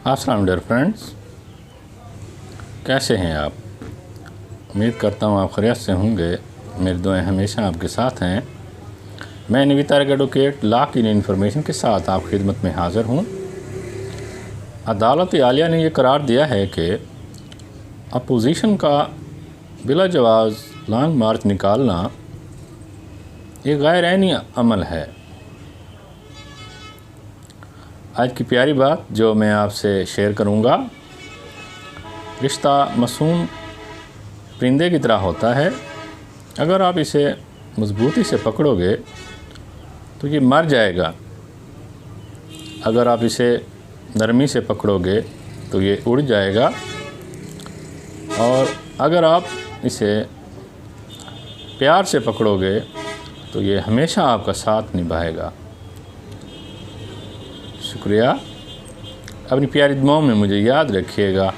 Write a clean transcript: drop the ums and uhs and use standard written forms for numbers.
अस्सलाम dear friends, कैसे हैं आप? उम्मीद करता हूँ आप खैरियत से होंगे। मेरी दुआएं हमेशा आपके साथ हैं। मैं नवी तारिक एडवोकेट लॉ की इन्फॉर्मेशन के साथ आप खिदमत में हाज़िर हूँ। अदालत आलिया ने यह करार दिया है कि अपोजिशन का बिला जवाज़ लॉन्ग मार्च निकालना एक गैर आईनी अमल है। आज की प्यारी बात जो मैं आपसे शेयर करूंगा, रिश्ता मासूम परिंदे की तरह होता है। अगर आप इसे मजबूती से पकड़ोगे तो ये मर जाएगा। अगर आप इसे नरमी से पकड़ोगे तो ये उड़ जाएगा। और अगर आप इसे प्यार से पकड़ोगे तो ये हमेशा आपका साथ निभाएगा। शुक्रिया। अपनी प्यारी दुआओं में मुझे याद रखिएगा।